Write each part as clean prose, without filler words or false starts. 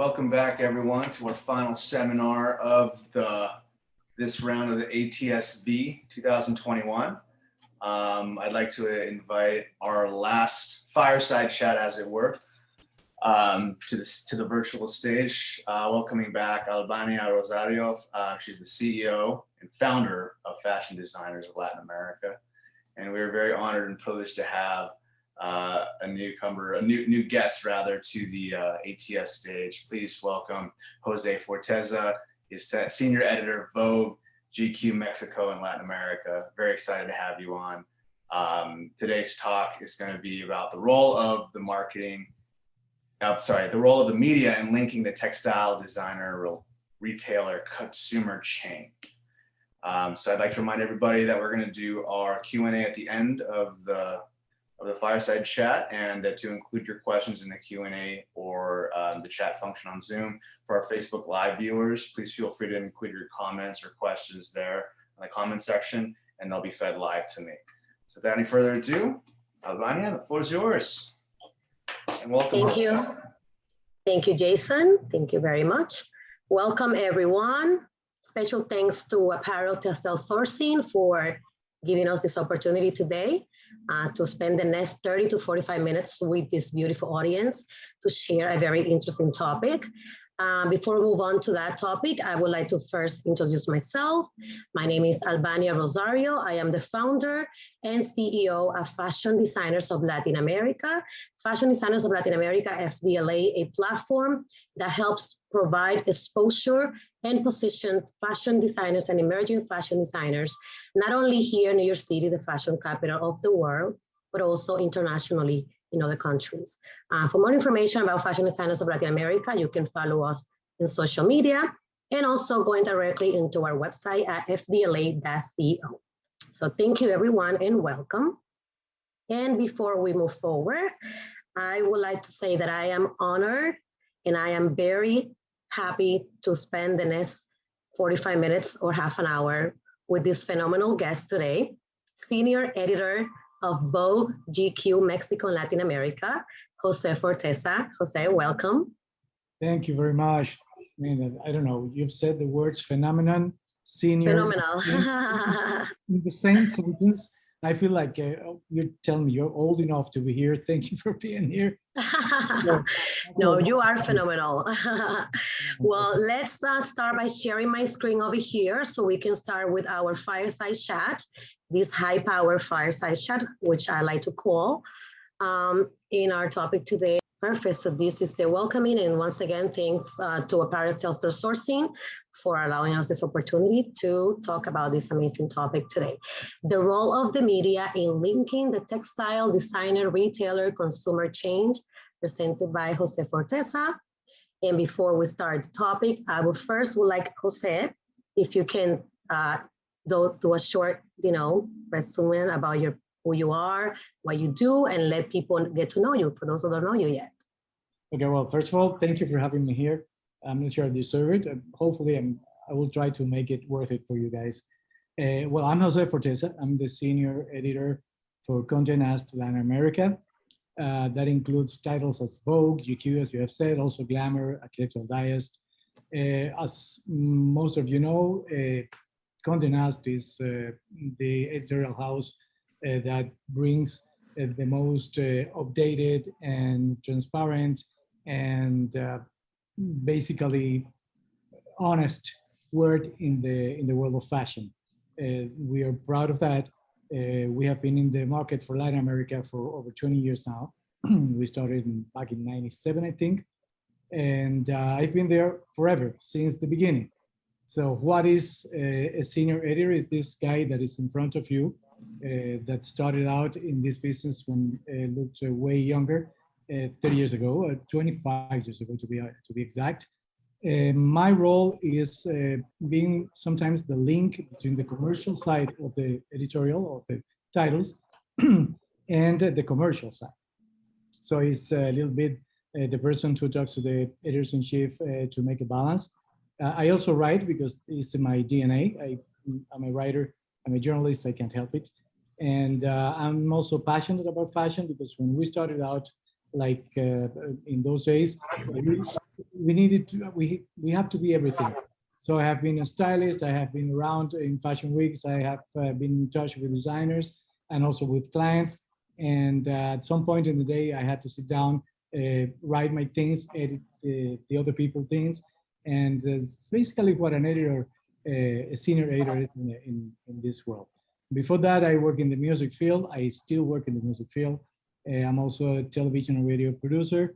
Welcome back, everyone, to our final seminar of this round of the ATSV 2021. I'd like to invite our last fireside chat, as it were, to the virtual stage. Welcoming back Albania Rosario. She's the CEO and founder of Fashion Designers of Latin America, and we're very honored and privileged to have a newcomer, a new guest rather, to the ATS stage. Please welcome Jose Forteza. He's senior editor of Vogue, GQ Mexico and Latin America. Very excited to have you on. Today's talk is going to be about the role of the role of the media in linking the textile designer retailer consumer chain. So I'd like to remind everybody that we're going to do our Q&A at the end of the fireside chat, and to include your questions in the Q&A or the chat function on Zoom. For our Facebook Live viewers, please feel free to include your comments or questions there in the comment section, and they'll be fed live to me. So without any further ado, Albania, the floor is yours. And welcome. Thank you. Thank you, Jason. Thank you very much. Welcome, everyone. Special thanks to Apparel Textile Sourcing for giving us this opportunity today to spend the next 30 to 45 minutes with this beautiful audience to share a very interesting topic. Before we move on to that topic, I would like to first introduce myself. My name is Albania Rosario. I am the founder and CEO of Fashion Designers of Latin America. Fashion Designers of Latin America, FDLA, a platform that helps provide exposure and position fashion designers and emerging fashion designers, not only here in New York City, the fashion capital of the world, but also internationally in other countries. For more information about Fashion Designers of Latin America, you can follow us in social media and also going directly into our website at fdla.co. So thank you, everyone, and welcome. And before we move forward, I would like to say that I am honored and I am very happy to spend the next 45 minutes or half an hour with this phenomenal guest today, senior editor of Vogue, GQ, Mexico, and Latin America, Jose Forteza. Jose, welcome. Thank you very much. I mean, I don't know, you've said the words phenomenon, senior. Phenomenal. In the same sentence. I feel like you're telling me you're old enough to be here. Thank you for being here. No, you are phenomenal. Well, let's start by sharing my screen over here so we can start with our fireside chat, this high-power fireside chat, which I like to call in our topic today. Perfect. So this is the welcoming, and once again, thanks to Apparel Textile Sourcing for allowing us this opportunity to talk about this amazing topic today. The role of the media in linking the textile designer, retailer, consumer chain, presented by Jose Forteza. And before we start the topic, I would like Jose, if you can do a short, resume about who you are, what you do, and let people get to know you, for those who don't know you yet. Okay, well, first of all, thank you for having me here. I'm not sure I deserve it. Hopefully, I will try to make it worth it for you guys. Well, I'm Jose Forteza. I'm the senior editor for Condé Nast Latin America. That includes titles as Vogue, GQ, as you have said, also Glamour, Architectural Digest. As most of you know, Condé Nast is the editorial house that brings the most updated and transparent and basically honest word in the world of fashion. We are proud of that. We have been in the market for Latin America for over 20 years now. We started back in '97, I think. And I've been there forever, since the beginning. So what is a senior editor? Is this guy that is in front of you that started out in this business when looked way younger, 30 years ago, 25 years ago to be exact. My role is being sometimes the link between the commercial side of the editorial, of the titles, and the commercial side. So it's a little bit the person who talks to the editors-in-chief to make a balance. I also write because it's in my DNA. I'm a writer, I'm a journalist, I can't help it. And I'm also passionate about fashion because when we started out like in those days, we needed to, we have to be everything. So I have been a stylist, I have been around in fashion weeks, I have been in touch with designers and also with clients. And at some point in the day, I had to sit down, write my things, edit the other people's things. And it's basically what an editor, a senior editor is in this world. Before that, I worked in the music field. I still work in the music field. I'm also a television and radio producer.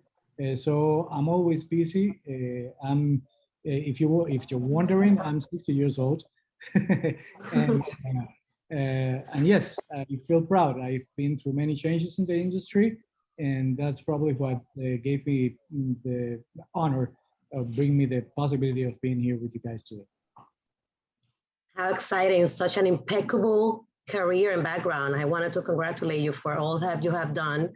So I'm always busy. If you're wondering, I'm 60 years old. and, and yes, I feel proud. I've been through many changes in the industry, and that's probably what gave me the honor of bringing me the possibility of being here with you guys today. How exciting, such an impeccable career and background. I wanted to congratulate you for all that you have done,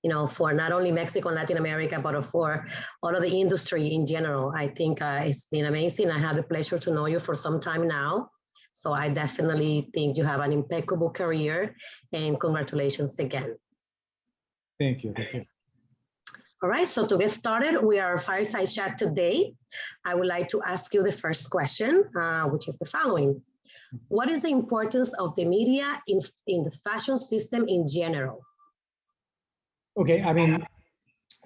you know, for not only Mexico and Latin America, but for all of the industry in general. I think it's been amazing. I had the pleasure to know you for some time now. So I definitely think you have an impeccable career, and congratulations again. Thank you, thank you. All right, so to get started with our fireside chat today, I would like to ask you the first question, which is the following. What is the importance of the media in the fashion system in general? Okay, I mean,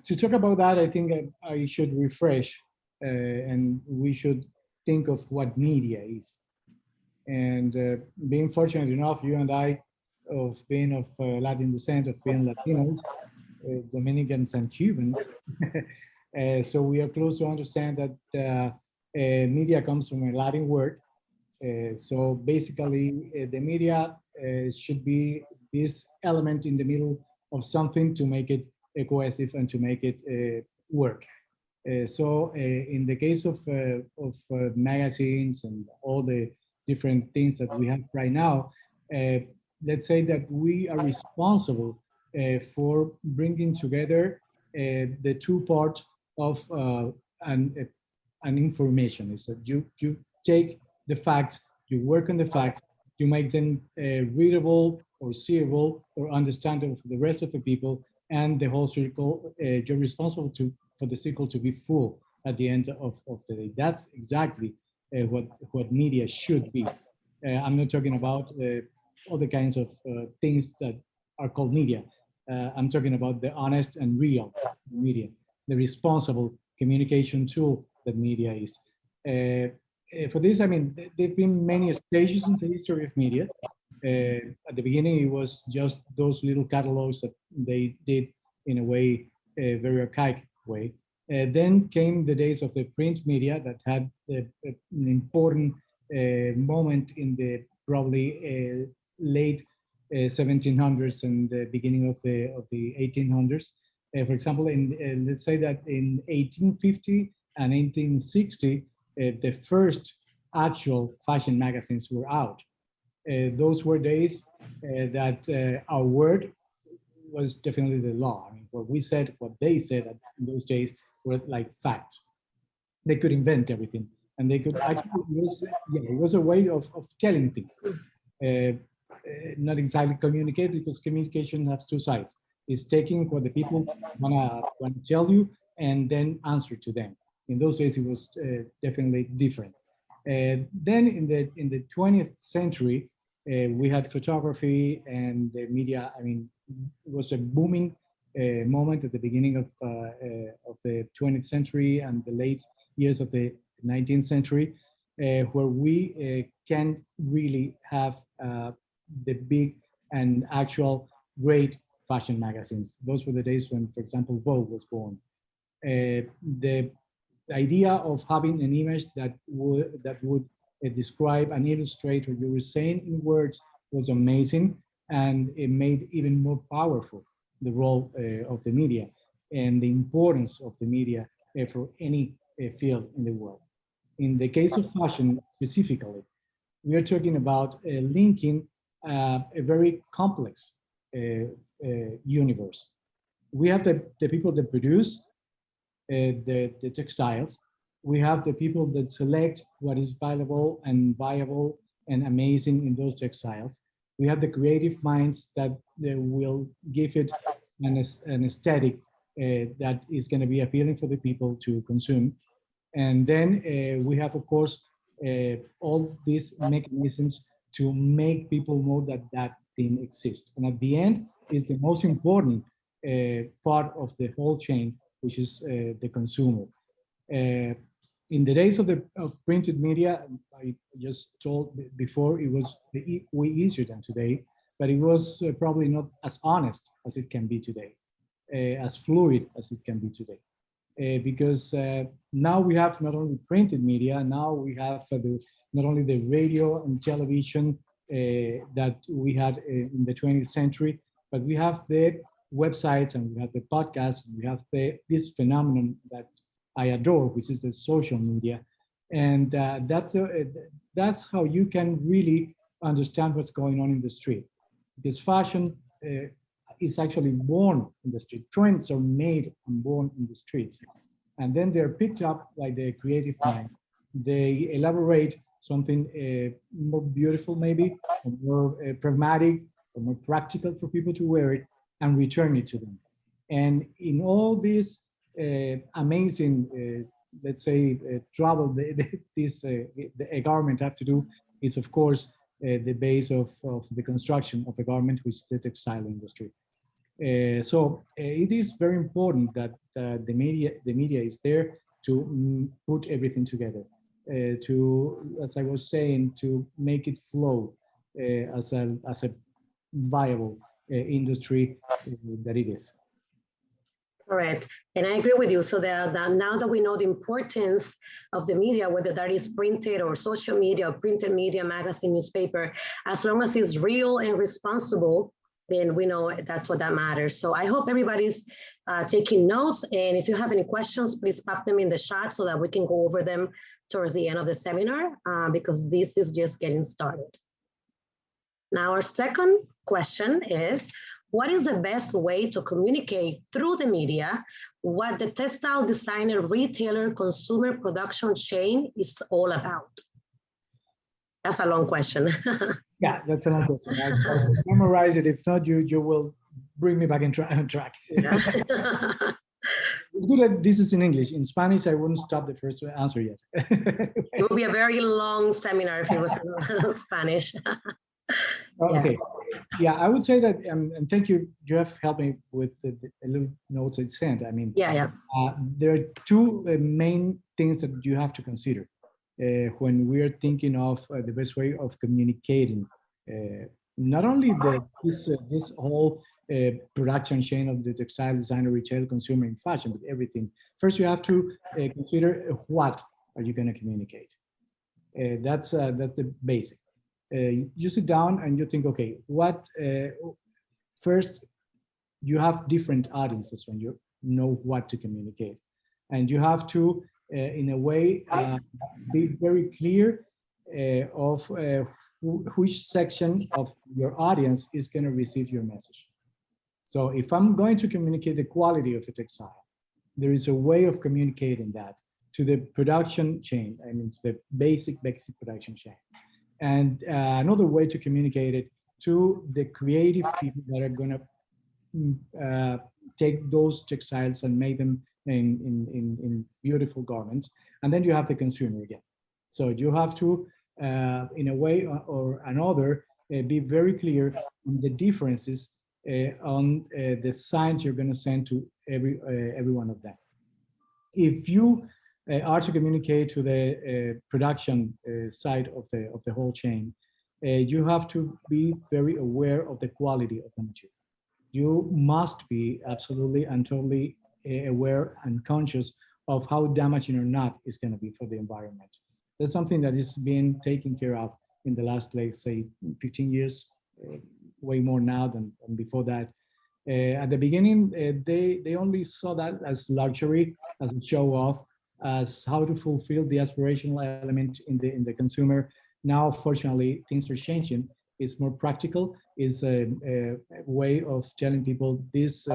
to talk about that, I think I should refresh and we should think of what media is. And being fortunate enough, you and I, of being of Latin descent, of being Latinos, Dominicans and Cubans, so we are close to understand that media comes from a Latin word. So basically, the media should be this element in the middle of something to make it cohesive and to make it work. So in the case of magazines and all the different things that we have right now, let's say that we are responsible for bringing together the two parts of an information. Is that you take the facts, you work on the facts, you make them readable or seeable or understandable for the rest of the people, and the whole circle, you're responsible for the circle to be full at the end of the day. That's exactly what media should be. I'm not talking about other kinds of things that are called media. I'm talking about the honest and real media, the responsible communication tool that media is. For this, I mean, there have been many stages in the history of media. At the beginning, it was just those little catalogs that they did in a way, a very archaic way. Then came the days of the print media that had an important moment in the probably late 1700s and the beginning of the 1800s. For example, let's say that in 1850 and 1860, the first actual fashion magazines were out. Those were days that our word was definitely the law. I mean, what we said, what they said in those days were like facts. They could invent everything, and they could actually, it was a way of telling things. Not exactly communicate, because communication has two sides. It's taking what the people wanna tell you and then answer to them. In those days, it was definitely different. Then in the 20th century, we had photography and the media. I mean, it was a booming moment at the beginning of the 20th century and the late years of the 19th century, where we can really have the big and actual great fashion magazines. Those were the days when, for example, Vogue was born. The idea of having an image that would describe and illustrate what you were saying in words was amazing, and it made even more powerful the role of the media and the importance of the media for any field in the world. In the case of fashion specifically, we are talking about linking a very complex universe. We have the people that produce the textiles. We have the people that select what is valuable and viable and amazing in those textiles. We have the creative minds that will give it an aesthetic that is going to be appealing for the people to consume. And then we have, of course, all these mechanisms to make people know that that thing exists. And at the end is the most important part of the whole chain, which is the consumer. In the days of printed media, I just told before, it was way easier than today, but it was probably not as honest as it can be today, as fluid as it can be today. Because now we have not only printed media, now we have not only the radio and television that we had in the 20th century, but we have the websites and we have the podcasts, and we have this phenomenon that I adore, which is the social media. And that's how you can really understand what's going on in the street. Because fashion is actually born in the street. Trends are made and born in the streets. And then they're picked up by the creative mind. They elaborate something more beautiful maybe, or more pragmatic, or more practical for people to wear it, and return it to them. And in all this amazing, let's say, trouble a garment have to do is, of course, the base of the construction of the garment, which is the textile industry. So it is very important that the media is there to put everything together, to, as I was saying, to make it flow as a viable industry that it is. Correct. And I agree with you. So that now that we know the importance of the media, whether that is printed or social media or printed media, magazine, newspaper, as long as it's real and responsible, then we know that's what that matters. So I hope everybody's taking notes. And if you have any questions, please pop them in the chat so that we can go over them towards the end of the seminar, because this is just getting started. Now, our second question is, what is the best way to communicate through the media what the textile designer, retailer, consumer production chain is all about? That's a long question. Yeah, that's a long question. I'll memorize it. If not, you will bring me back on track. Yeah. It's good that this is in English. In Spanish, I wouldn't stop the first answer yet. It would be a very long seminar if it was in Spanish. Okay. Yeah, I would say that, and thank you, Jeff, helped me with the little notes I sent. I mean, there are two main things that you have to consider when we're thinking of the best way of communicating. Not only this whole production chain of the textile designer, retail, consumer, and fashion, but everything. First, you have to consider what are you going to communicate. That's the basic. You sit down and you think, okay, what, first, you have different audiences when you know what to communicate. And you have to, in a way, be very clear of which section of your audience is going to receive your message. So if I'm going to communicate the quality of a textile, there is a way of communicating that to the production chain, I mean, to the basic production chain. And another way to communicate it to the creative people that are going to take those textiles and make them in beautiful garments. And then you have the consumer again. So you have to, in a way or another, be very clear on the differences on the signs you're going to send to every one of them. If you are to communicate to the production side of the whole chain, you have to be very aware of the quality of the material. You must be absolutely and totally aware and conscious of how damaging or not it's going to be for the environment. That's something that is being taken care of in the last, let's say, 15 years, way more now than before that. At the beginning, they only saw that as luxury, as a show off, as how to fulfill the aspirational element in the consumer. Now, fortunately, things are changing. It's more practical. It's a way of telling people this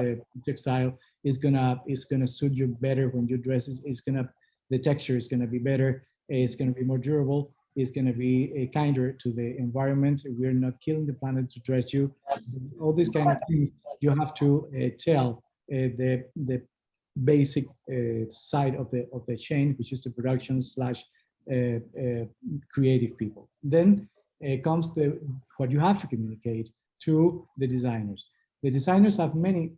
textile is gonna suit you better when you dress. The texture is gonna be better. It's gonna be more durable. It's gonna be kinder to the environment. We're not killing the planet to dress you. All these kind of things you have to tell the basic side of the chain, which is the production slash creative people. Then comes what you have to communicate to the designers. The designers have many,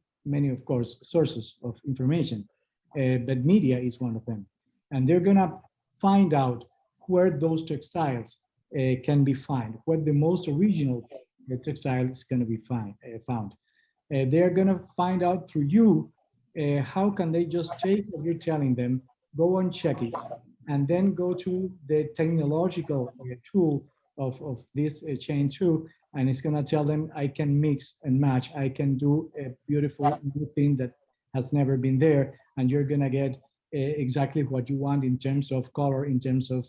of course, sources of information, but media is one of them. And they're gonna find out where those textiles can be found, where the most original textile is gonna be found. They're gonna find out through you how can they just take what you're telling them, go and check it, and then go to the technological tool of this chain too, and it's gonna tell them, I can mix and match, I can do a beautiful new thing that has never been there, and you're gonna get exactly what you want in terms of color, in terms of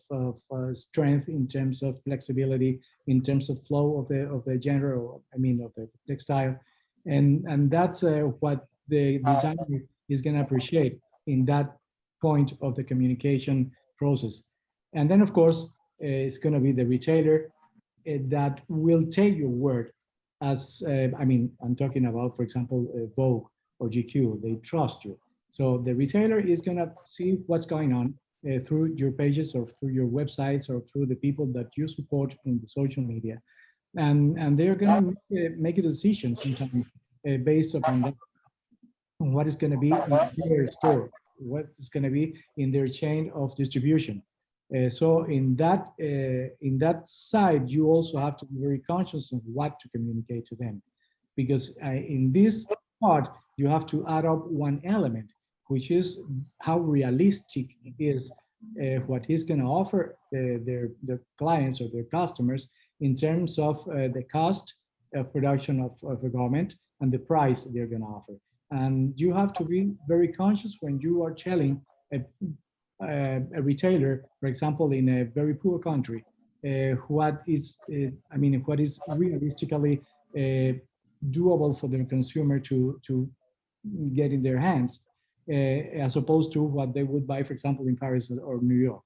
strength, in terms of flexibility, in terms of flow of the genre, or I mean of the textile, and that's what the designer is gonna appreciate in that point of the communication process. And then of course, it's gonna be the retailer that will take your word as, I mean, I'm talking about, for example, Vogue or GQ, they trust you. So the retailer is gonna see what's going on through your pages or through your websites or through the people that you support in the social media. And they're gonna make a decision sometimes based upon that, on what is gonna be in their store, what is gonna be in their chain of distribution. So in that side, you also have to be very conscious of what to communicate to them, because in this part, you have to add up one element, which is how realistic is what he's going to offer their clients or their customers in terms of the cost of production of a garment and the price they're going to offer. And you have to be very conscious when you are telling a retailer, for example, in a very poor country, what is realistically doable for the consumer to get in their hands, as opposed to what they would buy, for example, in Paris or New York.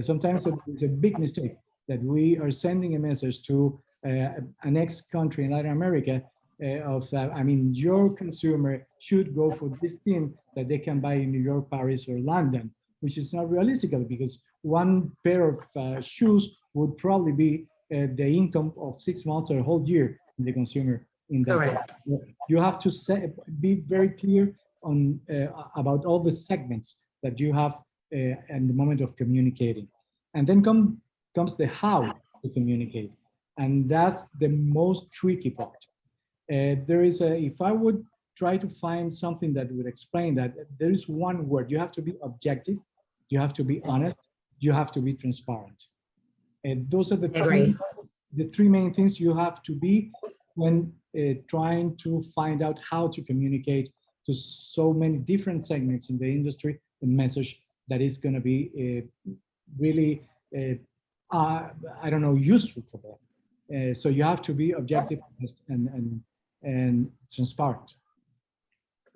Sometimes it's a big mistake that we are sending a message to a next country in Latin America your consumer should go for this thing that they can buy in New York, Paris, or London, which is not realistic because one pair of shoes would probably be the income of 6 months or a whole year in the consumer. In that, correct. You have to be very clear on about all the segments that you have in the moment of communicating, and then comes the how to communicate, and that's the most tricky part. There is if I would try to find something that would explain that, there is one word: you have to be objective, you have to be honest, you have to be transparent. And those are the three main things you have to be when trying to find out how to communicate to so many different segments in the industry, the message that is going to be really, useful for them. So you have to be objective and transparent.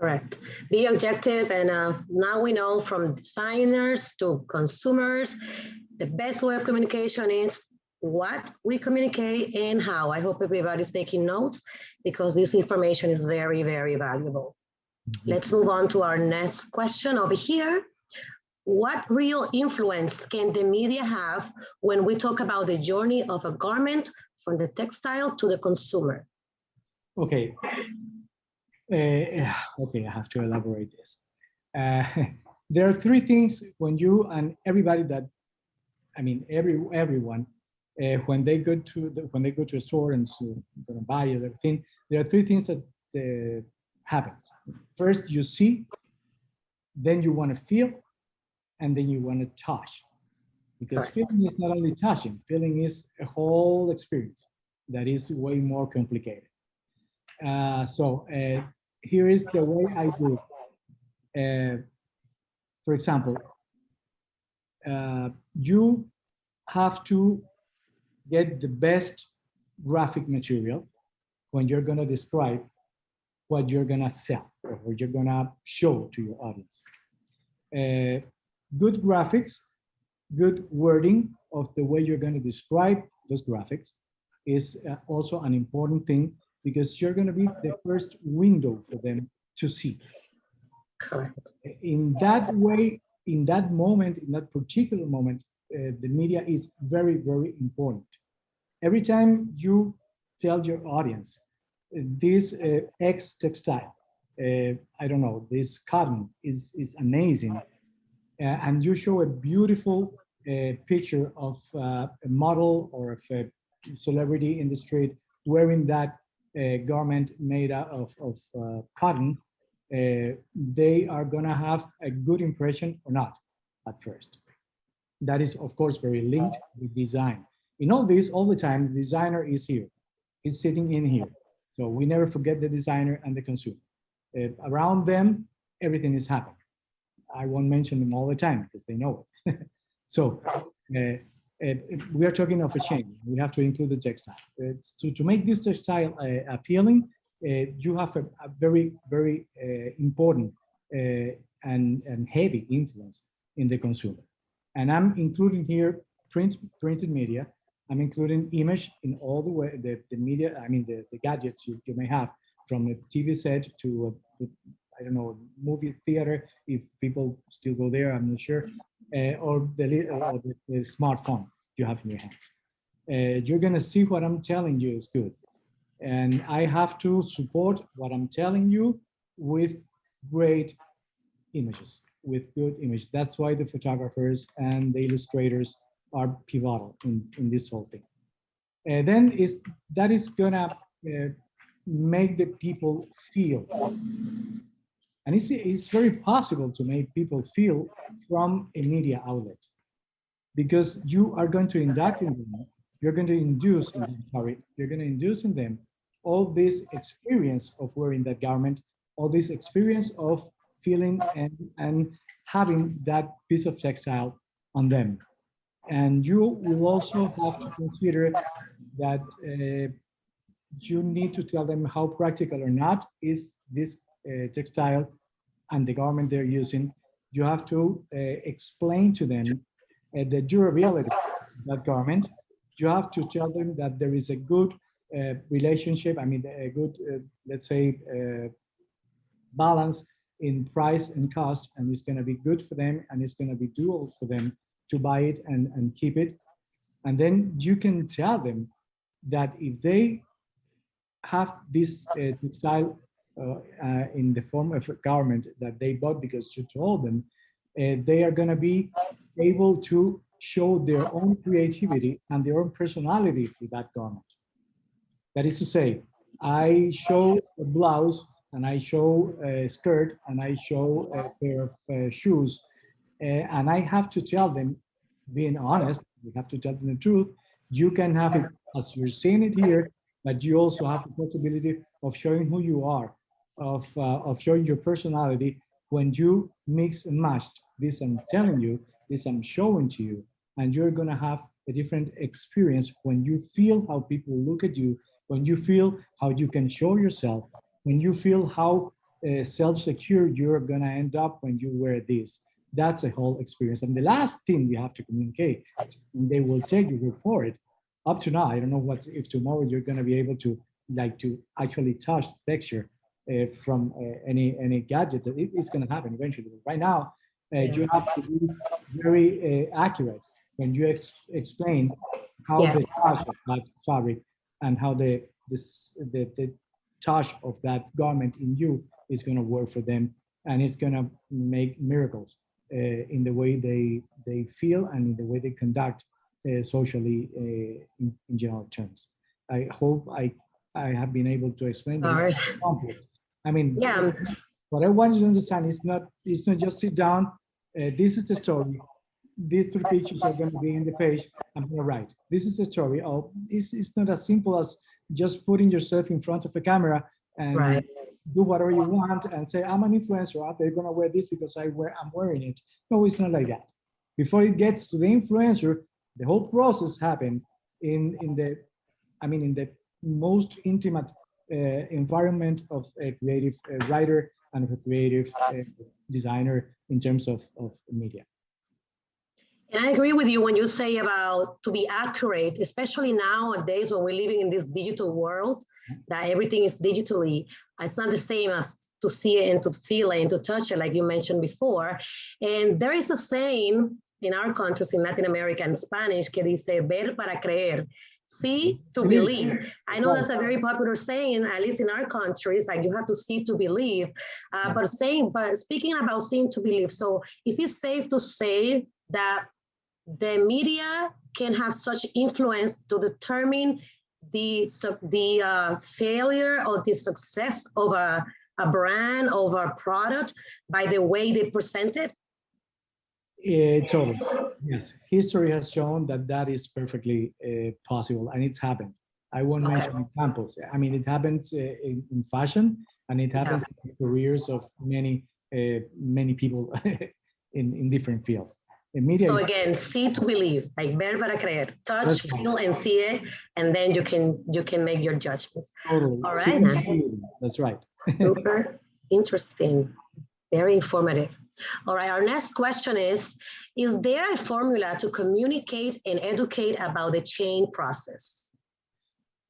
Correct. Be objective, and now we know from designers to consumers, the best way of communication is what we communicate and how. I hope everybody's taking notes because this information is very, very valuable. Mm-hmm. Let's move on to our next question over here. What real influence can the media have when we talk about the journey of a garment from the textile to the consumer? Okay. I have to elaborate this. There are three things when you and everybody that, everyone, when they go to a store and so going to buy everything, there are three things that happen. First, you see, then you want to feel, and then you want to touch. Because feeling is not only touching, feeling is a whole experience that is way more complicated. Here is the way I do it. For example, you have to get the best graphic material when you're going to describe what you're going to sell or what you're going to show to your audience. Good graphics, good wording of the way you're going to describe those graphics is also an important thing, because you're going to be the first window for them to see. Correct. In that way, in that moment, in that particular moment, the media is very, very important. Every time you tell your audience, this X textile, I don't know, this cotton is amazing, and you show a beautiful picture of a model or of a celebrity in the street wearing that garment made out of cotton, they are gonna have a good impression or not at first. That is, of course, very linked with design. In all this, all the time, the designer is here. He's sitting in here. So we never forget the designer and the consumer. Around them, everything is happening. I won't mention them all the time because they know it. So we are talking of a change. We have to include the textile. To make this textile appealing, you have a very, very important and heavy influence in the consumer. And I'm including here printed media. I'm including image in all the way, the media, I mean, the gadgets you may have, from a TV set to I don't know, movie theater, if people still go there, I'm not sure, or the smartphone you have in your hands. You're gonna see what I'm telling you is good. And I have to support what I'm telling you with great images, with good images. That's why the photographers and the illustrators are pivotal in this whole thing. And then that is gonna make the people feel. And it's very possible to make people feel from a media outlet, because you are going to induct in them, you're going to induce in them, you're going to induce in them all this experience of wearing that garment, all this experience of feeling and having that piece of textile on them. And you will also have to consider that you need to tell them how practical or not is this textile and the garment they're using. You have to explain to them the durability of that garment. You have to tell them that there is a good relationship, I mean, a good, let's say, balance in price and cost, and it's going to be good for them, and it's going to be doable for them to buy it and keep it. And then you can tell them that if they have this textile in the form of a garment that they bought because you told them, they are going to be able to show their own creativity and their own personality through that garment. That is to say, I show a blouse and I show a skirt and I show a pair of shoes, and I have to tell them, being honest, we have to tell them the truth. You can have it as you're seeing it here, but you also have the possibility of showing who you are, of showing your personality when you mix and match this I'm telling you, this I'm showing to you, and you're gonna have a different experience when you feel how people look at you, when you feel how you can show yourself, when you feel how self-secure you're gonna end up when you wear this. That's a whole experience. And the last thing you have to communicate, and they will take you for it. Up to now, I don't know if tomorrow you're gonna be able to actually touch texture from any gadgets. It's gonna happen eventually. Right now, you have to be very accurate when you explain how the touch of that fabric and how the touch of that garment in you is going to work for them, and it's going to make miracles in the way they feel and in the way they conduct socially in general terms. I hope I have been able to explain this complex. I mean, what I want you to understand is not just sit down. This is the story. These three pictures are going to be in the page. I'm going to write. This is the story. Oh, it's not as simple as just putting yourself in front of a camera and do whatever you want and say, I'm an influencer. They're going to wear this because I'm wearing it. No, it's not like that. Before it gets to the influencer, the whole process happened in the most intimate environment of a creative writer and of a creative designer in terms of media. And I agree with you when you say about to be accurate, especially nowadays when we're living in this digital world. that everything is digitally. It's not the same as to see it and to feel it and to touch it, like you mentioned before. And there is a saying in our countries, in Latin America and Spanish, que dice ver para creer. See to believe. I know that's a very popular saying, at least in our countries, like you have to see to believe. But speaking about seeing to believe, so is it safe to say that the media can have such influence to determine the failure or the success of a brand, of a product by the way they present it? Totally. Yes, history has shown that that is perfectly possible, and it's happened. I won't mention examples. I mean, it happens in fashion, and it happens in the careers of many people in different fields. The media so again, see to believe, like ver para creer, touch, feel, and see it, and then you can make your judgments. Totally. All right. That's right. Super interesting. Very informative. All right, our next question is there a formula to communicate and educate about the change process?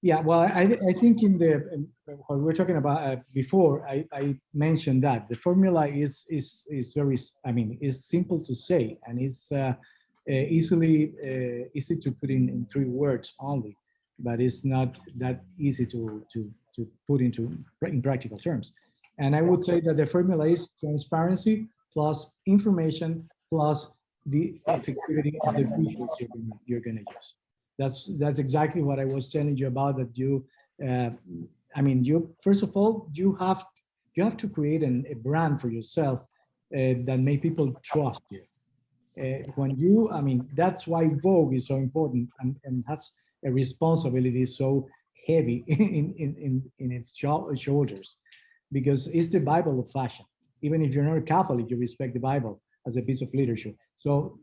Yeah, well, I think what we were talking about before, I mentioned that the formula is very, I mean, is simple to say, and it's easy to put in 3 words only, but it's not that easy to put in practical terms. And I would say that the formula is transparency plus information plus the effectivity of the visuals you're going to use. That's exactly what I was telling you about. That you, I mean, you first of all you have to create a brand for yourself that make people trust you. When you, I mean, that's why Vogue is so important and has a responsibility so heavy in its shoulders, because it's the Bible of fashion. Even if you're not a Catholic, you respect the Bible as a piece of literature. So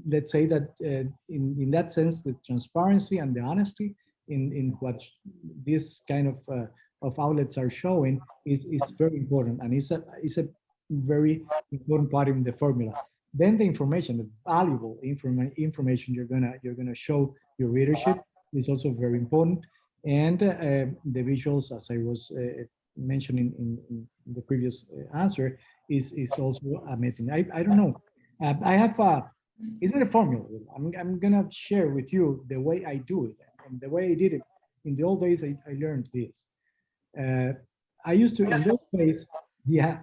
let's say that in that sense, the transparency and the honesty in what this kind of outlets are showing is very important, and it's a very important part in the formula. Then the information, the valuable information you're gonna show your readership is also very important, and the visuals, as I was mentioning in the previous answer, is also amazing. I don't know. I have it's not a formula. I'm gonna share with you the way I do it and the way I did it. In the old days, I learned this. I used to, in those days, yeah,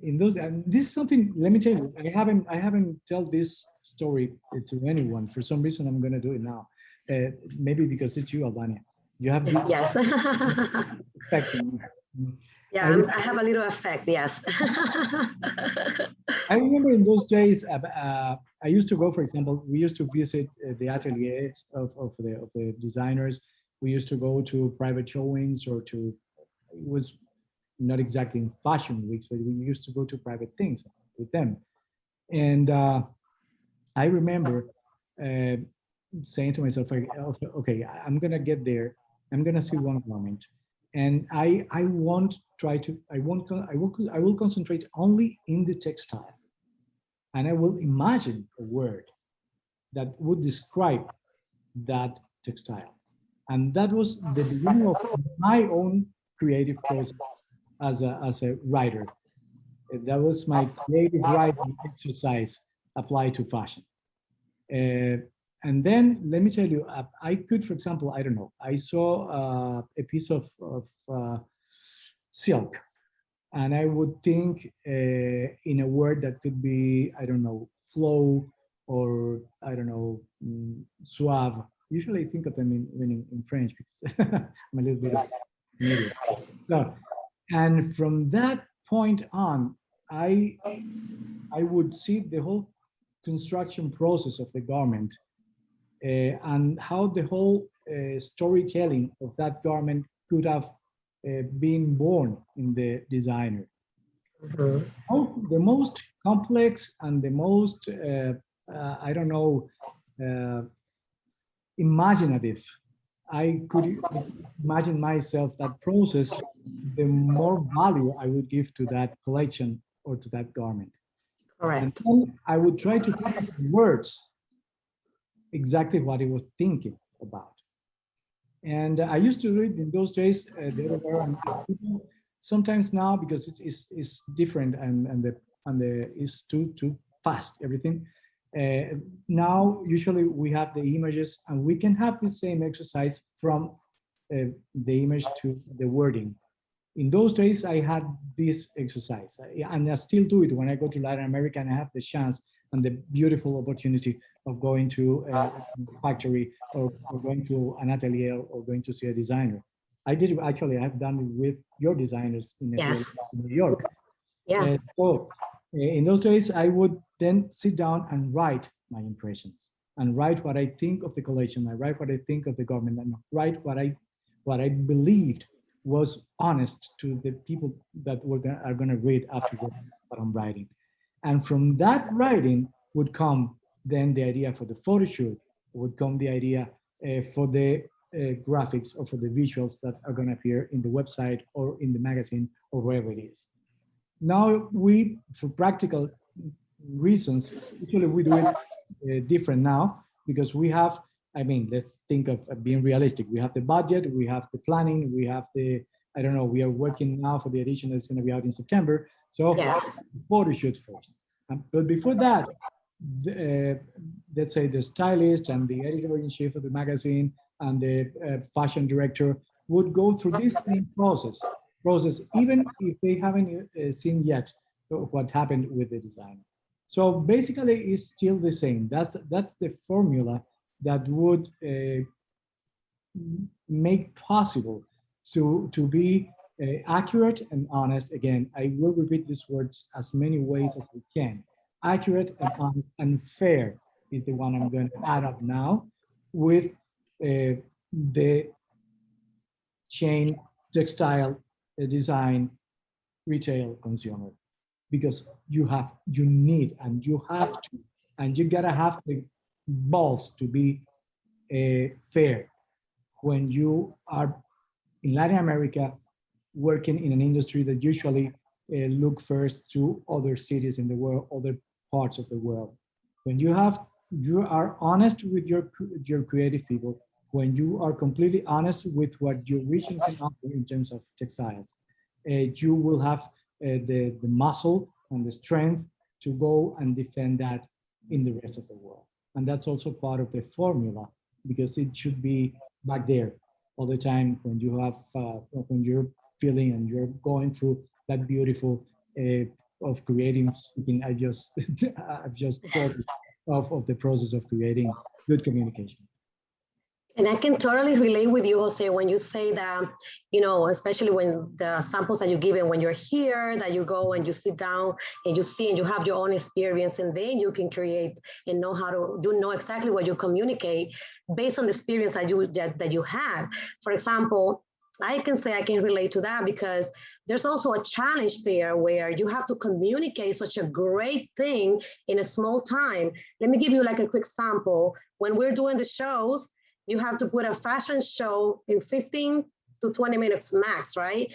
in those, and this is something, let me tell you, I haven't told this story to anyone. For some reason, I'm gonna do it now. Maybe because it's you, Albania. You have the yes. expecting. Yeah, I have a little effect, yes. I remember in those days, I used to go, for example, we used to visit the ateliers of the designers. We used to go to private showings or it was not exactly in fashion weeks, but we used to go to private things with them. And I remember saying to myself, okay, I'm gonna get there. I'm gonna see one garment. And I will concentrate only in the textile, and I will imagine a word that would describe that textile. And that was the beginning of my own creative process as a writer. That was my creative writing exercise applied to fashion. And then let me tell you, I could, for example, I don't know, I saw a piece of silk, and I would think in a word that could be, I don't know, flow, or I don't know, suave. Usually I think of them in French because I'm a little bit of an idiot. So, and from that point on, I would see the whole construction process of the garment, and how the whole storytelling of that garment could have been born in the designer. Mm-hmm. The most complex and the most, I don't know, imaginative I could imagine myself that process, the more value I would give to that collection or to that garment. Correct. And then I would try to put in words exactly what I was thinking about. And I used to read in those days the editor, and people sometimes now, because it's different and it's too fast everything. Now usually we have the images, and we can have the same exercise from the image to the wording. In those days, I had this exercise, and I still do it when I go to Latin America and I have the chance and the beautiful opportunity of going to a factory or going to an atelier or going to see a designer. I did actually. I've done it with your designers in New York. Yeah. So in those days, I would then sit down and write my impressions and write what I think of the collection. I write what I think of the government, and write what I believed was honest to the people that are going to read after what I'm writing. And from that writing would come then the idea for the photo shoot, would come the idea for the graphics or for the visuals that are going to appear in the website or in the magazine or wherever it is. Now we, for practical reasons, usually we do it different now, because we have, I mean, let's think of being realistic. We have the budget, we have the planning, we have the, I don't know, we are working now for the edition that's going to be out in September. So Yes. photo shoot first. But before that, let's say the stylist and the editor-in-chief of the magazine and the fashion director would go through this same process, even if they haven't seen yet what happened with the designer. So basically, it's still the same. That's the formula that would make possible to be accurate and honest. Again, I will repeat these words as many ways as I can. Accurate and honest and fair is the one I'm going to add up now with the chain textile design retail consumer, because you need and you have to, and you gotta have the balls to be fair when you are in Latin America working in an industry that usually look first to other cities in the world, other parts of the world. When you are honest with your creative people, when you are completely honest with what your region can offer in terms of textiles, you will have the muscle and the strength to go and defend that in the rest of the world. And that's also part of the formula, because it should be back there all the time when you have, when you're feeling and you're going through that beautiful of creating something. I've just thought of the process of creating good communication. And I can totally relate with you, Jose, when you say that, you know, especially when the samples that you give and when you're here, that you go and you sit down and you see and you have your own experience, and then you can create and know how to know exactly what you communicate based on the experience that you have. For example, I can say I can relate to that, because there's also a challenge there where you have to communicate such a great thing in a small time. Let me give you like a quick sample. When we're doing the shows, you have to put a fashion show in 15 to 20 minutes max, right?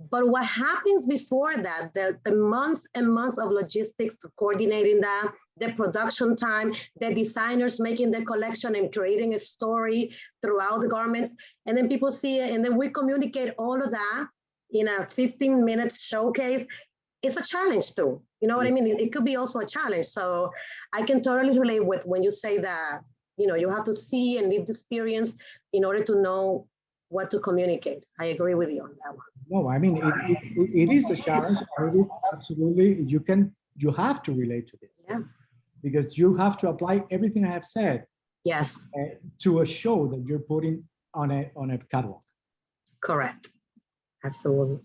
But what happens before that, the months and months of logistics to coordinating that, the production time, the designers making the collection and creating a story throughout the garments, and then people see it, and then we communicate all of that in a 15-minute showcase. It's a challenge too. You know what I mean? It could be also a challenge. So I can totally relate with when you say that, you know, you have to see and live the experience in order to know what to communicate. I agree with you on that one. No, I mean, it is a challenge. It is absolutely, you have to relate to this. Yeah. Because you have to apply everything I have said. Yes. To a show that you're putting on a catwalk. Correct. Absolutely.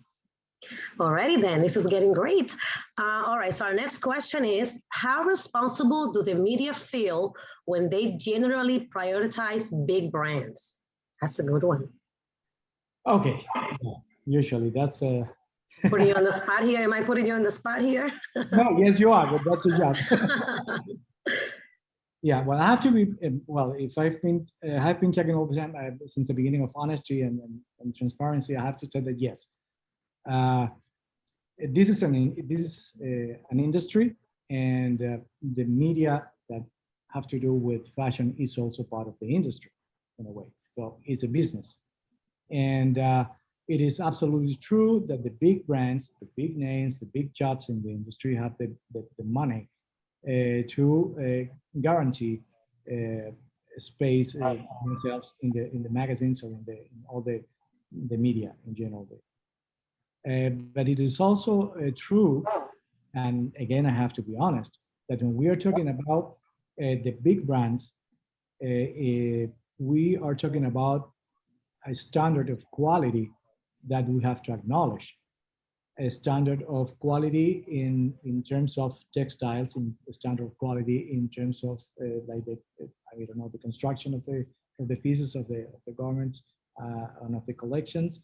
Alrighty then, this is getting great. All right, so our next question is, how responsible do the media feel when they generally prioritize big brands? That's a good one. Okay, usually that's a... Putting you on the spot here. Am I putting you on the spot here? No, yes, you are, but that's a job. Yeah, well, I have to be, well, if I've been checking all the time since the beginning of honesty and transparency, I have to say that yes. This is an industry, and the media that have to do with fashion is also part of the industry in a way. So it's a business. And it is absolutely true that the big brands, the big names, the big shots in the industry have the money to guarantee space themselves in the magazines or in all the media in general. But it is also true, and again, I have to be honest, that when we are talking about the big brands, we are talking about a standard of quality that we have to acknowledge. A standard of quality in terms of textiles, in a standard of quality in terms of like I don't know, the construction of the pieces of the garments and of the collections.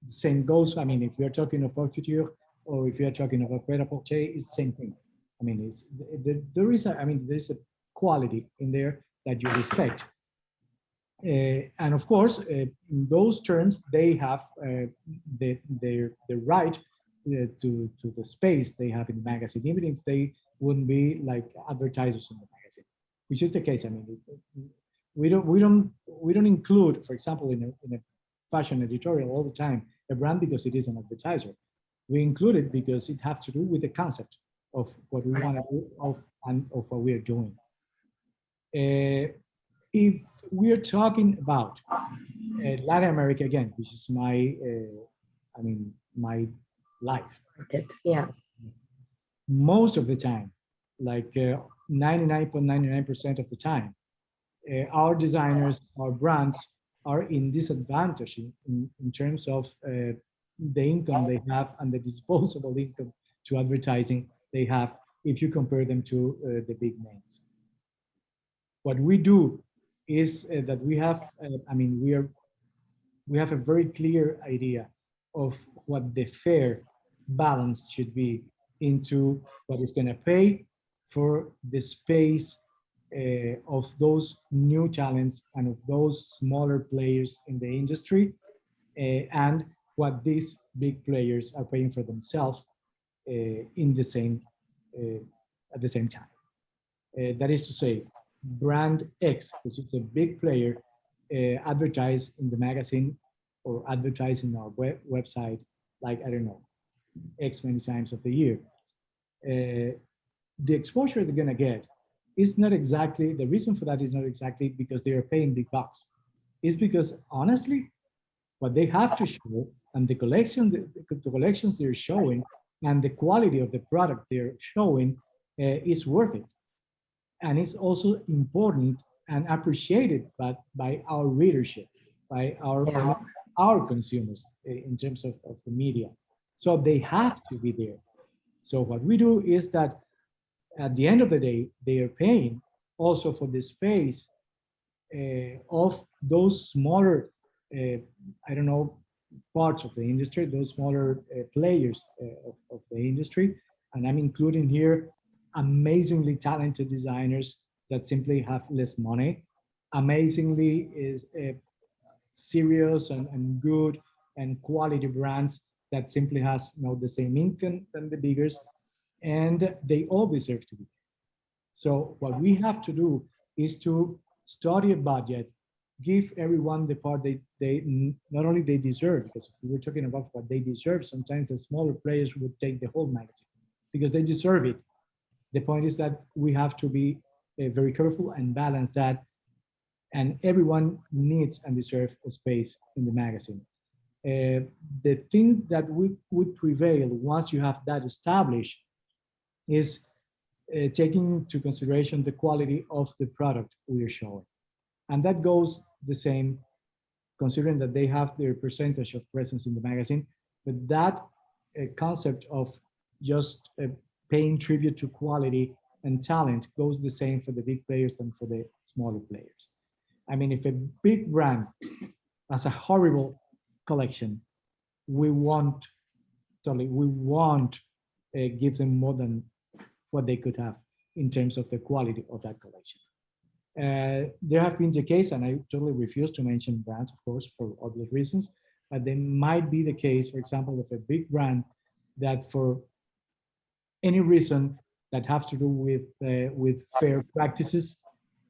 Same goes. I mean, if we are talking of haute couture or if we are talking of a pret-a-porter, it's the same thing. I mean, there is a quality in there that you respect. And of course, in those terms, they have the right to the space they have in the magazine, even if they wouldn't be like advertisers in the magazine, which is the case. I mean, we don't include, for example, in a fashion editorial all the time a brand because it is an advertiser. We include it because it has to do with the concept of what we want to do and of what we are doing. If we are talking about Latin America again, which is my my life. Yeah. Most of the time, like 99.99% of the time, our designers, our brands are in disadvantage in terms of the income they have and the disposable income to advertising they have if you compare them to the big names. What we do is that we have, we have a very clear idea of what the fair balance should be into what is going to pay for the space of those new talents and of those smaller players in the industry, and what these big players are paying for themselves in the same at the same time. That is to say, brand X, which is a big player, advertise in the magazine or advertise in our website, like, I don't know, X many times of the year. The exposure they're gonna get is not exactly, the reason for that is not exactly because they are paying big bucks. It's because, honestly, what they have to show and the collections they're showing and the quality of the product they're showing is worth it. And it's also important and appreciated by our readership, by our consumers in terms of the media. So they have to be there. So what we do is that at the end of the day, they are paying also for the space of those smaller, I don't know, parts of the industry, those smaller players of the industry. And I'm including here amazingly talented designers that simply have less money, amazingly serious and good and quality brands that simply has the same income than the biggers, and they all deserve to be. So what we have to do is to study a budget, give everyone the part they not only they deserve, because if we were talking about what they deserve, sometimes the smaller players would take the whole magazine because they deserve it. The point is that we have to be very careful and balance that, and everyone needs and deserves a space in the magazine. The thing that would prevail once you have that established is taking into consideration the quality of the product we are showing. And that goes the same, considering that they have their percentage of presence in the magazine, but that concept of just paying tribute to quality and talent goes the same for the big players than for the smaller players. I mean, if a big brand has a horrible collection, we won't give them more than what they could have in terms of the quality of that collection. There have been the case, and I totally refuse to mention brands, of course, for obvious reasons, but there might be the case, for example, of a big brand that for any reason that have to do with fair practices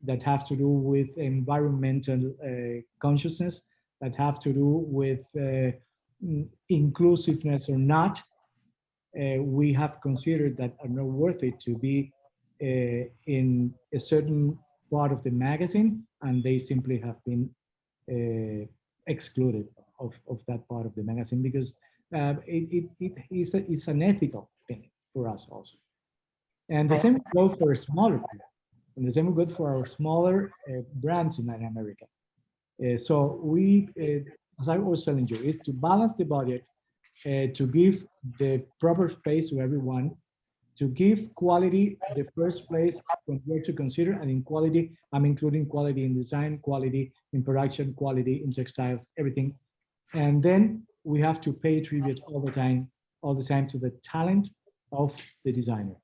that have to do with environmental consciousness, that have to do with inclusiveness or not, we have considered that are not worth it to be in a certain part of the magazine, and they simply have been excluded of that part of the magazine because it's an ethical thing for us also. And the same goes for smaller people, and the same goes for our smaller brands in Latin America. So we, as I was telling you, is to balance the budget, to give the proper space to everyone, to give quality the first place when we're to consider, and in quality, I'm including quality in design, quality in production, quality in textiles, everything. And then we have to pay tribute all the time to the talent of the designer,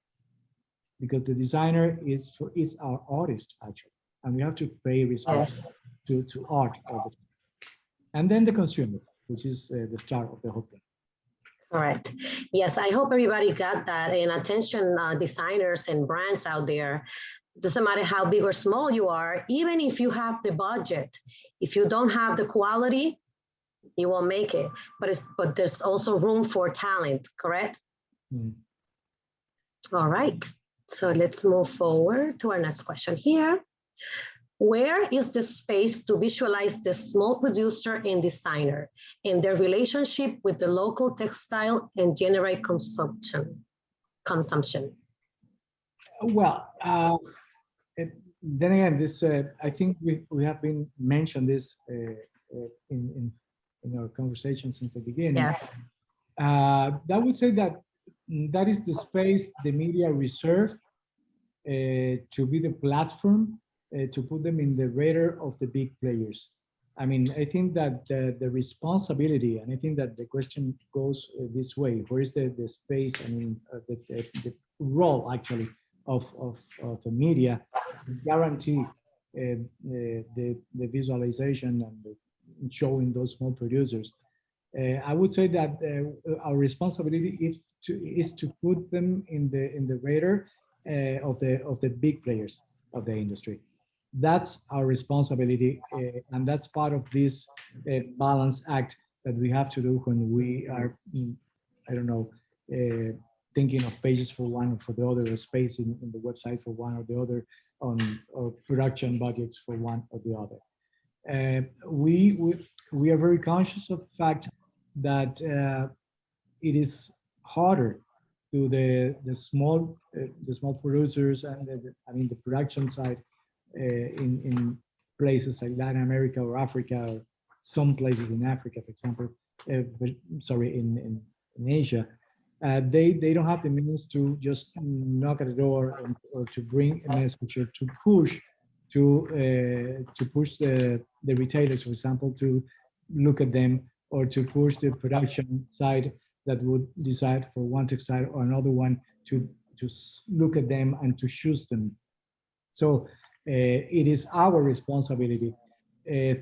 because the designer is our artist actually, and we have to pay respect to art all the time. And then the consumer, which is the start of the whole thing. Correct. Yes, I hope everybody got that. And attention, designers and brands out there, doesn't matter how big or small you are, even if you have the budget, if you don't have the quality, you won't make it. But there's also room for talent, correct? Mm. All right. So let's move forward to our next question here. Where is the space to visualize the small producer and designer and their relationship with the local textile and generate consumption? Well, then again, this I think we have been mentioned this in our conversation since the beginning. Yes. That would say that that is the space the media reserve to be the platform to put them in the radar of the big players. I mean, I think that the responsibility, and I think that the question goes this way: where is the space? I mean, the role actually of the media to guarantee the visualization and showing those small producers. I would say that our responsibility is to put them in the radar of the big players of the industry. That's our responsibility, and that's part of this balance act that we have to do when we are, I don't know, thinking of pages for one or for the other, or space in the website for one or the other, or production budgets for one or the other. We are very conscious of the fact that it is harder to the small producers and the production side in places like Latin America or Africa, or some places in Africa, for example, in Asia. They don't have the means to just knock at the door or to bring a message, or to push the retailers, for example, to look at them, or to push the production side that would decide for one textile or another one to look at them and to choose them. So it is our responsibility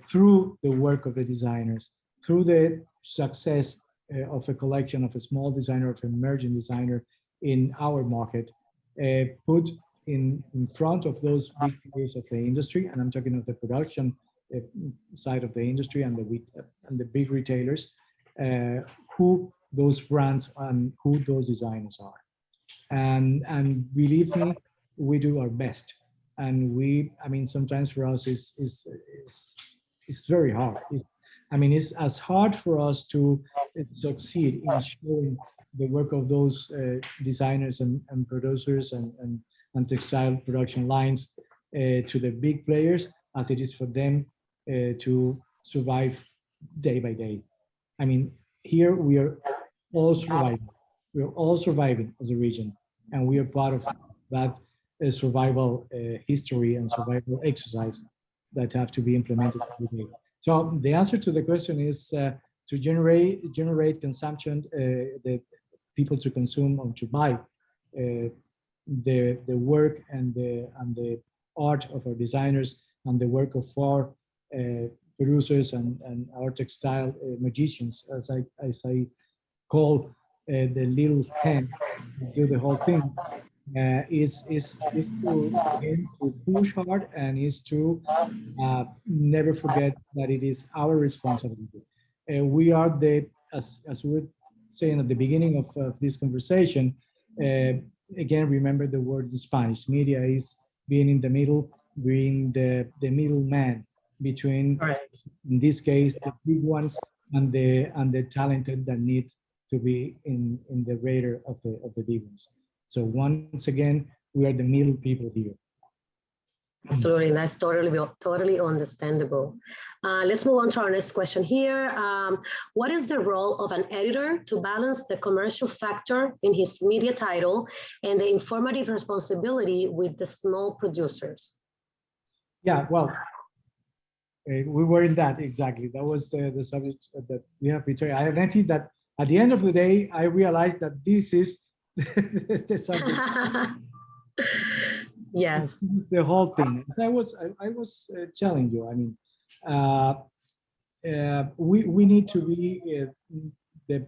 through the work of the designers, through the success of a collection of a small designer, of an emerging designer in our market, put in front of those big players of the industry, and I'm talking of the production side of the industry and the big retailers, who those brands and who those designers are. And believe me, we do our best. And sometimes for us it's very hard. It's as hard for us to succeed in showing the work of those designers and producers and textile production lines to the big players as it is for them to survive day by day. Here we are all surviving. We are all surviving as a region, and we are part of that survival history and survival exercise that have to be implemented every day. So the answer to the question is to generate consumption, the people to consume or to buy the work and the art of our designers and the work of our producers and our textile magicians, as I call the little hand who do the whole thing. is to, again, to push hard, and is to never forget that it is our responsibility. We are the, as we were saying at the beginning of this conversation, uh, again, remember the word in Spanish. Media is being in the middle, being the middleman between, Correct. in this case, the big ones and the talented that need to be in the radar of the big ones. So once again, we are the middle people here. Absolutely, that's totally understandable. Let's move on to our next question here. What is the role of an editor to balance the commercial factor in his media title and the informative responsibility with the small producers? Yeah, well, we were in that exactly. That was the subject that we have prepared. I admitted that at the end of the day, I realized that this is the subject. Yes. This is the whole thing. As I was telling you, I mean, we need to be the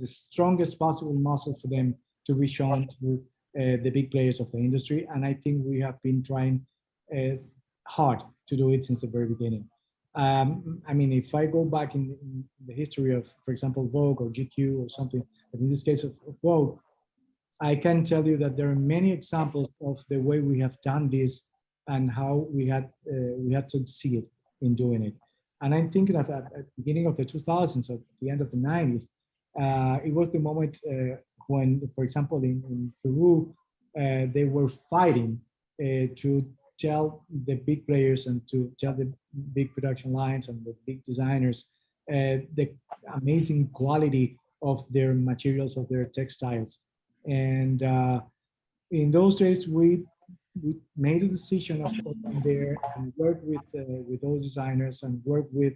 strongest possible muscle for them to be shown to the big players of the industry, and I think we have been trying hard to do it since the very beginning. I mean, if I go back in the history of, for example, Vogue or GQ or something, but in this case of Vogue, I can tell you that there are many examples of the way we have done this and how we had succeeded in doing it. And I'm thinking that at the beginning of the 2000s, at the end of the 90s, it was the moment when, for example, in Peru, they were fighting to tell the big players and to tell the big production lines and the big designers the amazing quality of their materials, of their textiles. And in those days, we made a decision of going there and work with those designers and work with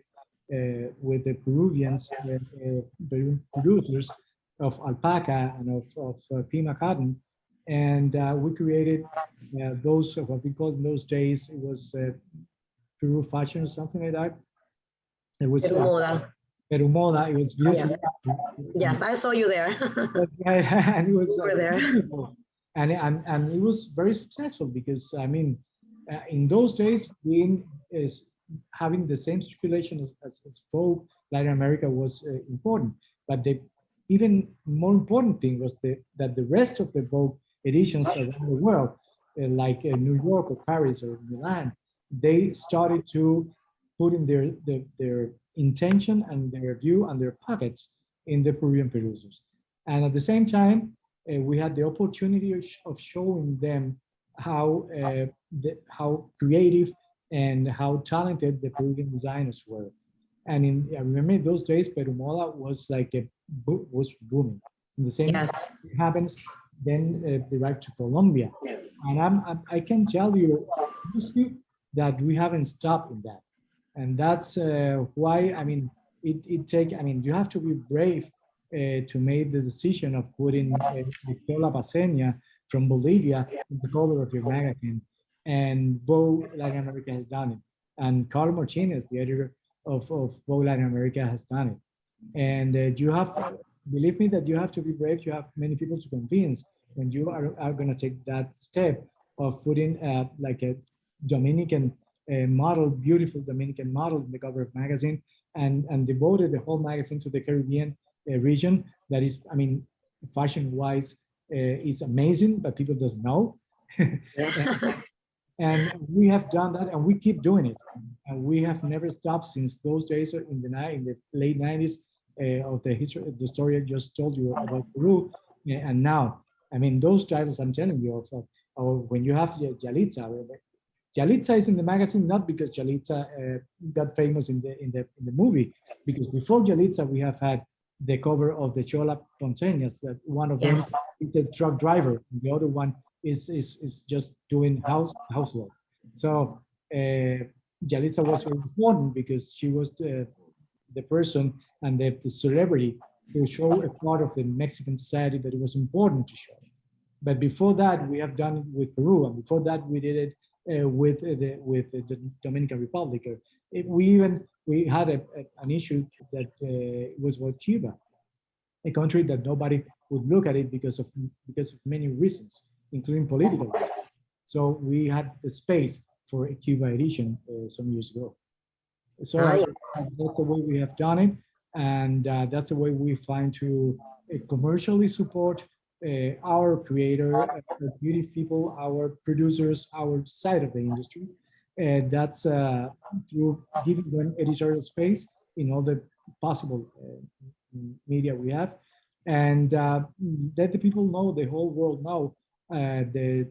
the Peruvians, Peruvian producers of alpaca and of Pima cotton, and we created those what we called in those days, it was Peru fashion or something like that. It was Peru Moda. Peru Moda. It was beautiful. Yeah. Yes, I saw you there. And it was Over there. beautiful. And it was very successful because, I mean, in those days, being is having the same circulation as Vogue Latin America was important. But the even more important thing was that the rest of the Vogue editions around the world, like New York or Paris or Milan, they started to put in their intention and their view and their pockets in the Peruvian producers. And at the same time, we had the opportunity of showing them how creative and how talented the Peruvian designers were. And I remember in those days, Peru Moda was was booming. And the same Yes. happens then direct to Colombia. And I can tell you, that we haven't stopped in that. And that's why, I mean, you have to be brave to make the decision of putting Nicola Paceña from Bolivia in the cover of your magazine. And Vogue Latin America has done it. And Carl Martinez, the editor of Vogue Latin America, has done it. And you have, believe me, that you have to be brave. You have many people to convince when you are going to take that step of putting like a Dominican model, beautiful Dominican model in the cover of magazine, and devoted the whole magazine to the Caribbean region. That is, I mean, fashion-wise, is amazing, but people doesn't know. And we have done that, and we keep doing it. And we have never stopped since those days in the late 90s of the history, the story I just told you about Peru. And now, I mean, those titles I'm telling you of when you have Yalitza. Yalitza is in the magazine not because Yalitza got famous in the movie, because before Yalitza we have had the cover of the Chola Ponceñas, that one of them is a truck driver, and the other one is just doing housework. So Yalitza was very important because she was the person and the celebrity to show a part of the Mexican society that it was important to show. But before that, we have done it with Peru, and before that, we did it with the Dominican Republic. We had an issue that was with Cuba, a country that nobody would look at it because of many reasons. including political. So we had the space for a Cuba edition some years ago. So Nice. that's the way we have done it, and that's the way we find to commercially support our creator, our creative people, our producers, our side of the industry. And that's through giving them editorial space in all the possible media we have, and let the people know, the whole world know the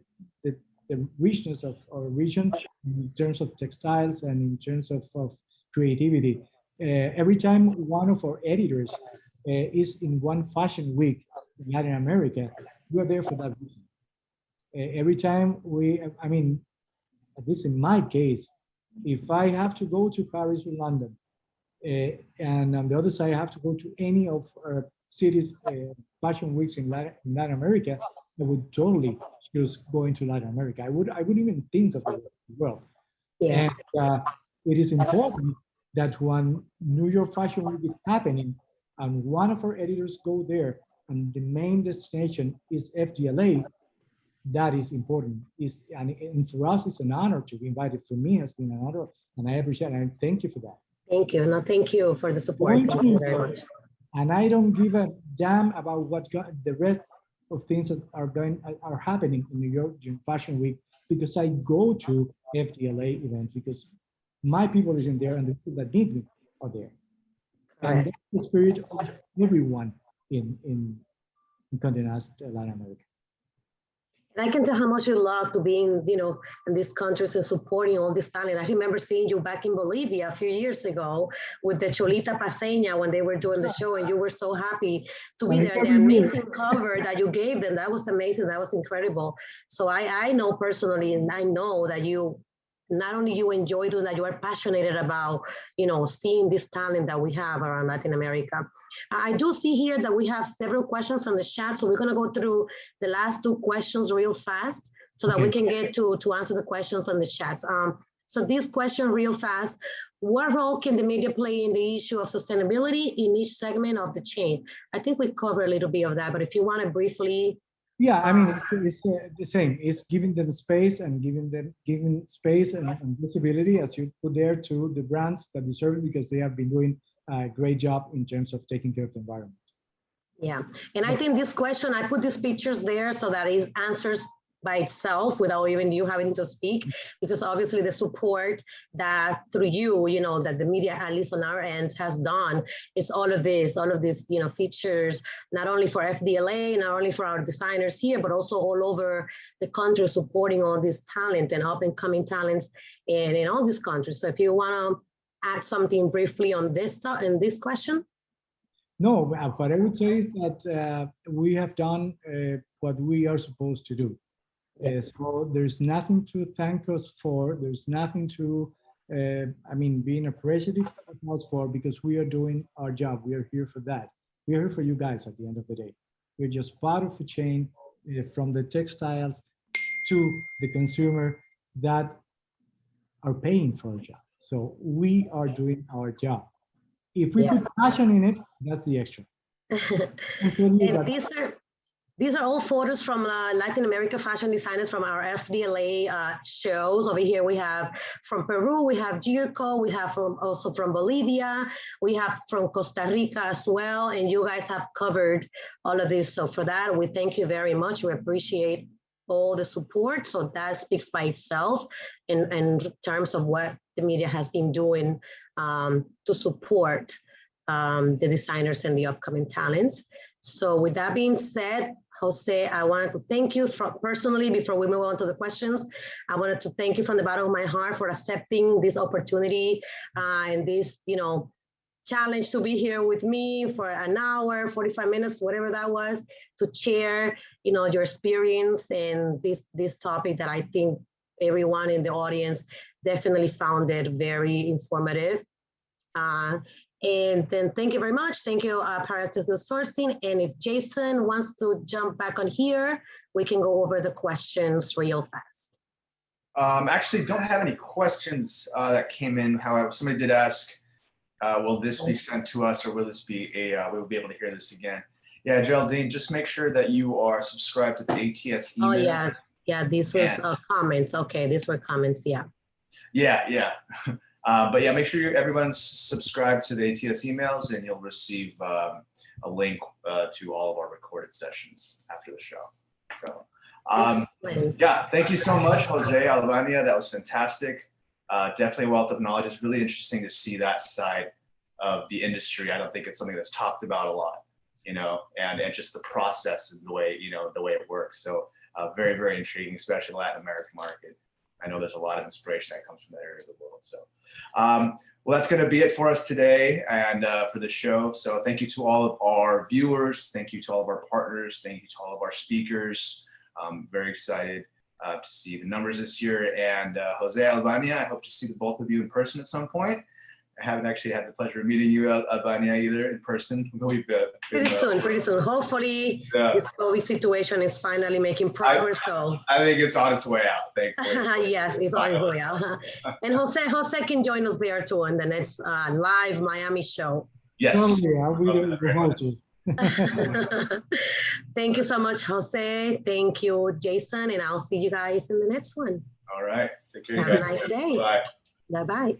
richness of our region in terms of textiles and in terms of creativity. Every time one of our editors is in one fashion week in Latin America, we are there for that reason. Every time I mean, at least in my case, if I have to go to Paris or London, and on the other side, I have to go to any of our cities, fashion weeks in Latin America, I would totally choose going to Latin America. I wouldn't even think of it as well. Yeah. And it is important that when New York Fashion Week is happening, and one of our editors go there, and the main destination is FDLA, that is important. And for us, it's an honor to be invited. For me, it has been an honor, and I appreciate it, and I thank you for that. Thank you. No, thank you for the support. Thank you very much. And I don't give a damn about what the rest of things that are happening in New York during Fashion Week, because I go to FDLA events because my people is in there and the people that need me are there. And that's the spirit of everyone in continental Latin America. And I can tell how much you love to be in, in these countries and supporting all this talent. I remember seeing you back in Bolivia a few years ago with the Cholita Paseña when they were doing the show, and you were so happy to be there. The amazing cover that you gave them, that was amazing. That was incredible. So I know personally, and I know that you, not only you enjoy doing that, you are passionate about, seeing this talent that we have around Latin America. I do see here that we have several questions on the chat, so we're going to go through the last two questions real fast so that we can get to answer the questions on the chats. So this question real fast: what role can the media play in the issue of sustainability in each segment of the chain? I think we covered a little bit of that, but if you want to briefly. Yeah, I mean, it's the same. It's giving them space and giving space and visibility, as you put there, to the brands that deserve it, because they have been doing a great job in terms of taking care of the environment. Yeah, and I think this question, I put these pictures there so that it answers by itself without even you having to speak, because obviously the support that through you, that the media, at least on our end, has done, it's all of these, features, not only for FDLA, not only for our designers here, but also all over the country, supporting all this talent and up and coming talents in all these countries. So if you want to add something briefly on this in this question. No, what I would say is that we have done what we are supposed to do. Yes. So there's nothing to thank us for. There's nothing to, being appreciative of us for, because we are doing our job. We are here for that. We are here for you guys at the end of the day. We're just part of the chain, from the textiles to the consumer, that are paying for our job. So we are doing our job. If we put passion in it, that's the extra. And these are all photos from Latin America fashion designers from our FDLA shows. Over here we have from Peru, we have Jirko, we have also from Bolivia, we have from Costa Rica as well, and you guys have covered all of this. So for that, we thank you very much. We appreciate all the support. So that speaks by itself in terms of what the media has been doing to support the designers and the upcoming talents. So with that being said, Jose, I wanted to thank you personally before we move on to the questions. I wanted to thank you from the bottom of my heart for accepting this opportunity and this, challenge to be here with me for an hour, 45 minutes, whatever that was, to share, your experience in this topic that I think everyone in the audience definitely found it very informative. And then thank you very much. Thank you, Apparel Sourcing. And if Jason wants to jump back on here, we can go over the questions real fast. Actually, don't have any questions that came in. However, somebody did ask, will this be sent to us, or will this be we'll be able to hear this again? Yeah, Geraldine, just make sure that you are subscribed to the ATS email. Oh, yeah. Yeah, these was comments. Okay, these were comments. Yeah. Yeah. But yeah, make sure everyone's subscribed to the ATS emails, and you'll receive a link to all of our recorded sessions after the show. So, yeah, thank you so much, Jose, Albania. That was fantastic. Definitely a wealth of knowledge. It's really interesting to see that side of the industry. I don't think it's something that's talked about a lot, and just the process and the way, the way it works. So very, very intriguing, especially the Latin American market. I know there's a lot of inspiration that comes from that area of the world. So, well, that's going to be it for us today and for the show. So thank you to all of our viewers. Thank you to all of our partners. Thank you to all of our speakers. Very excited to see the numbers this year. And Jose, Albania, I hope to see the both of you in person at some point. I haven't actually had the pleasure of meeting you, Albania, either in person. Pretty soon. Hopefully, this COVID situation is finally making progress. I think it's on its way out, thankfully. Yes, it's on its way out. And Jose can join us there too on the next live Miami show. Yes. Thank you so much, Jose. Thank you, Jason, and I'll see you guys in the next one. All right. Take care. Have a nice day. Bye. Bye-bye.